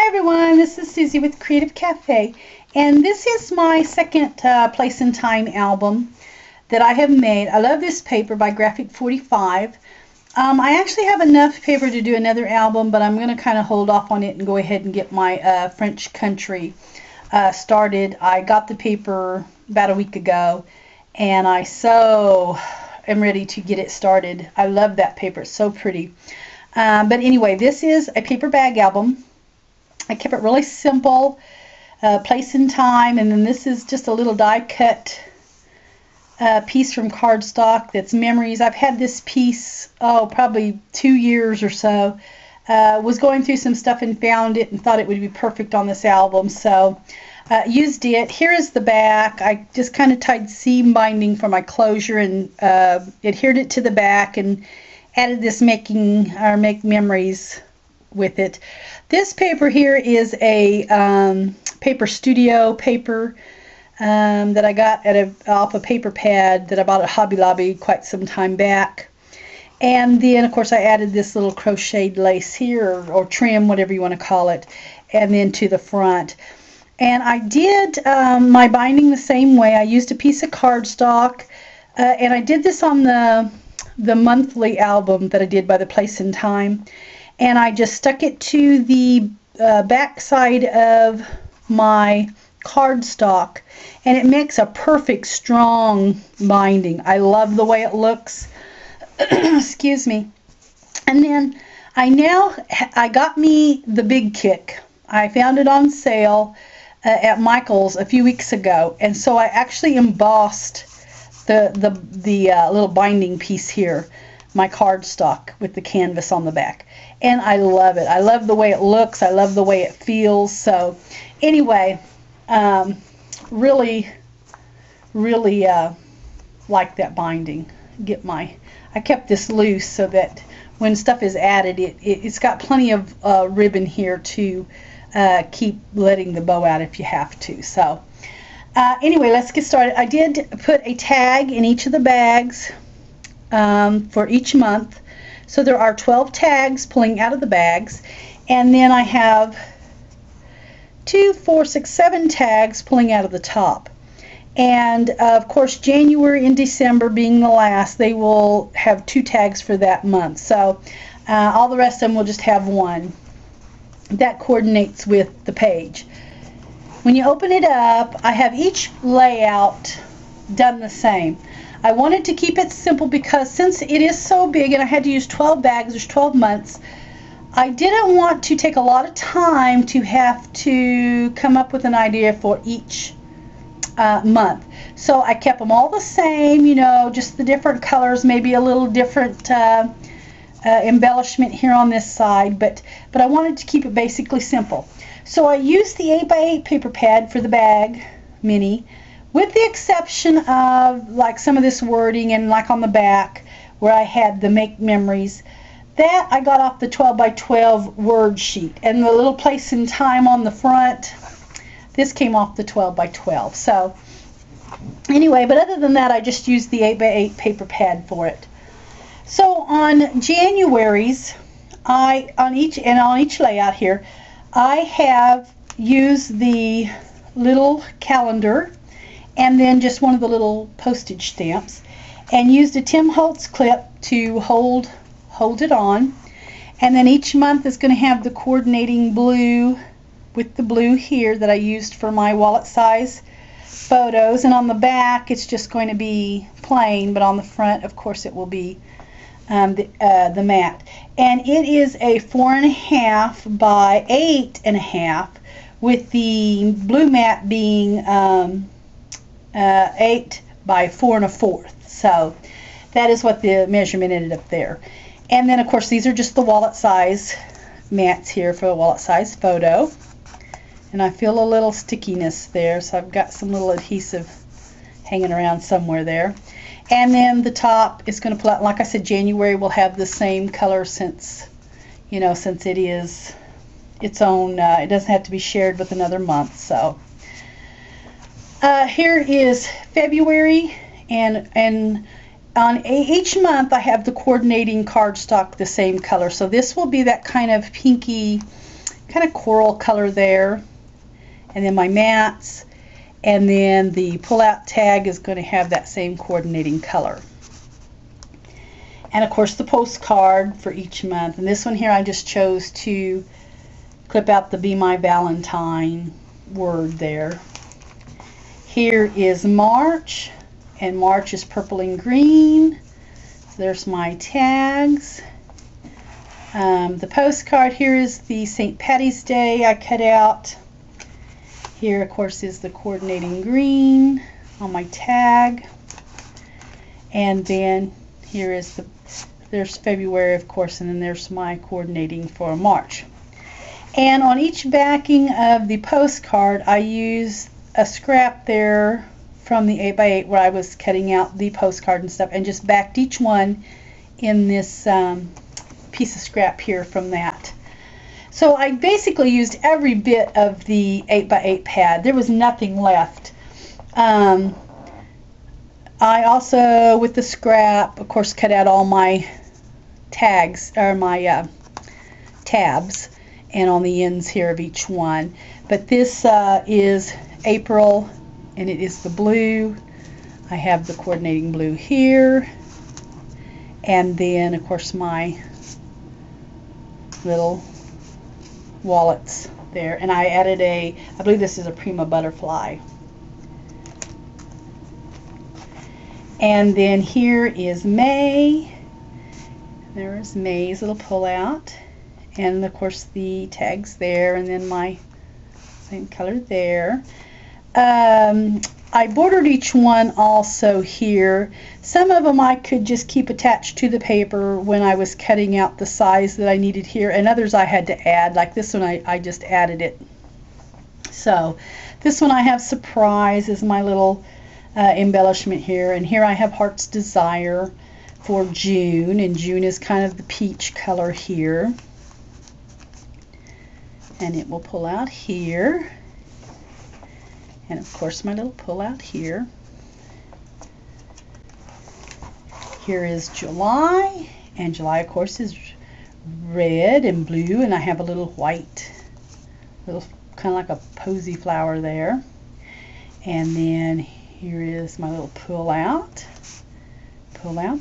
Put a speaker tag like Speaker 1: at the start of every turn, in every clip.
Speaker 1: Everyone, this is Susie with Creative Cafe, and this is my second Place and Time album that I have made. I love this paper by Graphic 45. I actually have enough paper to do another album, but I'm going to kind of hold off on it and go ahead and get my French Country started. I got the paper about a week ago, and I so am ready to get it started. I love that paper. It's so pretty. But anyway, this is a paper bag album. I kept it really simple, place and time, and then this is just a little die cut piece from cardstock that's memories. I've had this piece, probably 2 years or so. Was going through some stuff and found it and thought it would be perfect on this album, so used it. Here is the back. I just kind of tied seam binding for my closure and adhered it to the back and added this make memories with it. This paper here is a Paper Studio paper that I got off a paper pad that I bought at Hobby Lobby quite some time back. And then, of course, I added this little crocheted lace here, or trim, whatever you want to call it, and then to the front. And I did my binding the same way. I used a piece of cardstock, and I did this on the monthly album that I did by the Place and Time. And I just stuck it to the back side of my cardstock, and it makes a perfect strong binding. I love the way it looks. Excuse me. And then I got me the Big Kick. I found it on sale at Michael's a few weeks ago, and so I actually embossed the little binding piece here, my cardstock with the canvas on the back. And I love it. I love the way it looks. I love the way it feels. So anyway, really like that binding. I kept this loose so that when stuff is added, it's got plenty of ribbon here to keep letting the bow out if you have to. So anyway, let's get started. I did put a tag in each of the bags for each month. So there are 12 tags pulling out of the bags, and then I have 2, 4, 6, 7 tags pulling out of the top. And of course, January and December being the last, they will have 2 tags for that month. So all the rest of them will just have 1. That coordinates with the page. When you open it up, I have each layout done the same. I wanted to keep it simple because since it is so big and I had to use 12 bags, there's 12 months, I didn't want to take a lot of time to have to come up with an idea for each month. So I kept them all the same, just the different colors, maybe a little different embellishment here on this side, but I wanted to keep it basically simple. So I used the 8x8 paper pad for the bag mini, with the exception of like some of this wording and like on the back where I had the make memories. That I got off the 12x12 word sheet, and the little place and time on the front, this came off the 12x12. So anyway, but other than that, I just used the 8x8 paper pad for it. So on January's, on each layout here, I have used the little calendar and then just one of the little postage stamps, and used a Tim Holtz clip to hold it on. And then each month is going to have the coordinating blue with the blue here that I used for my wallet size photos. And on the back it's just going to be plain, but on the front, of course, it will be the mat. And it is a 4.5 by 8.5, with the blue mat being 8 by 4 1/4. So that is what the measurement ended up there. And then, of course, these are just the wallet size mats here for a wallet size photo. And I feel a little stickiness there, so I've got some little adhesive hanging around somewhere there. And then the top is going to pull out. Like I said, January will have the same color since it is its own. It doesn't have to be shared with another month. So here is February, and on each month I have the coordinating cardstock the same color. So this will be that kind of pinky kind of coral color there, and then my mats, and then the pull-out tag is going to have that same coordinating color. And of course the postcard for each month. And this one here I just chose to clip out the Be My Valentine word there. Here is March, and March is purple and green. So there's my tags. The postcard here is the St. Patty's Day I cut out. Here of course is the coordinating green on my tag. And then here is there's February of course, and then there's my coordinating for March. And on each backing of the postcard I use a scrap there from the 8x8 where I was cutting out the postcard and stuff, and just backed each one in this piece of scrap here from that. So I basically used every bit of the 8x8 pad. There was nothing left. I also, with the scrap, of course, cut out all my tags, or my tabs, and on the ends here of each one. But this is April, and it is the blue. I have the coordinating blue here, and then, of course, my little wallets there. And I added I believe this is a Prima butterfly. And then here is May. There is May's little pull-out, and of course the tags there, and then my same color there. I bordered each one also here. Some of them I could just keep attached to the paper when I was cutting out the size that I needed here, and others I had to add. Like this one I just added it. So this one I have Surprise as my little embellishment here, and here I have Heart's Desire for June, and June is kind of the peach color here, and it will pull out here, and of course my little pull out here. Here is July, and July of course is red and blue, and I have a little white, little kind of like a posy flower there. And then here is my little pull out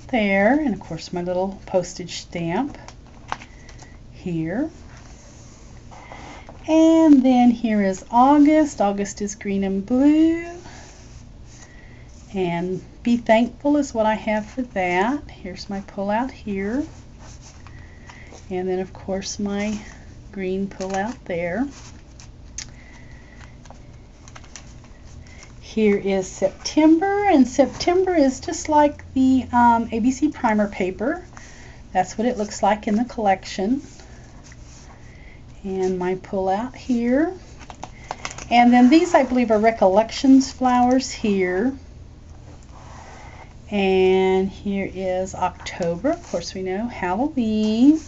Speaker 1: there, and of course my little postage stamp here. And then here is August. August is green and blue, and Be Thankful is what I have for that. Here's my pull out here, and then of course my green pull out there. Here is September, and September is just like the ABC primer paper. That's what it looks like in the collection. And my pull out here. And then these I believe are Recollections flowers here. And here is October. Of course we know Halloween.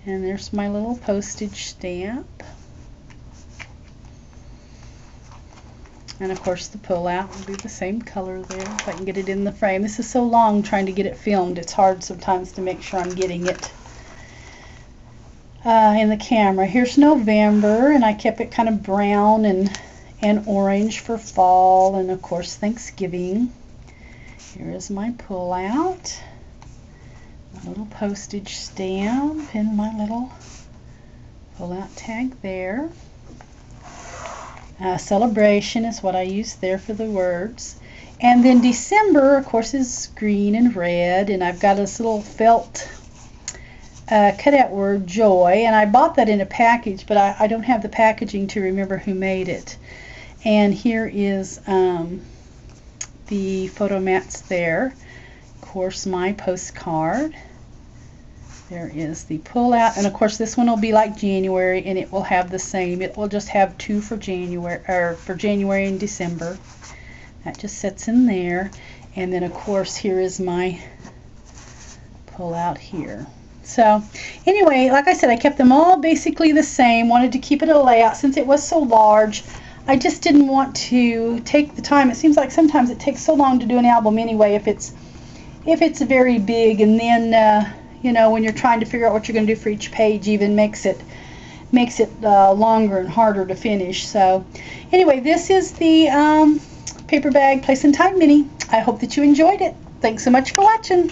Speaker 1: And there's my little postage stamp. And of course the pull out will be the same color there, if I can get it in the frame. This is so long trying to get it filmed, it's hard sometimes to make sure I'm getting it in the camera. Here's November, and I kept it kind of brown and orange for fall, and of course Thanksgiving. Here is my pull out, my little postage stamp, and my little pull out tag there. Celebration is what I used there for the words. And then December, of course, is green and red, and I've got this little felt cutout word, Joy, and I bought that in a package, but I don't have the packaging to remember who made it. And here is the photo mats there. Of course, my postcard. There is the pull out, and of course this one will be like January, and it will have the same. It will just have two for January, or for January and December. That just sits in there. And then of course here is my pull out here. So anyway, like I said, I kept them all basically the same. Wanted to keep it a layout since it was so large. I just didn't want to take the time. It seems like sometimes it takes so long to do an album anyway if it's very big, and then you know, when you're trying to figure out what you're going to do for each page, even makes it makes it longer and harder to finish. So anyway, this is the Paper Bag Place and Time Mini. I hope that you enjoyed it. Thanks so much for watching.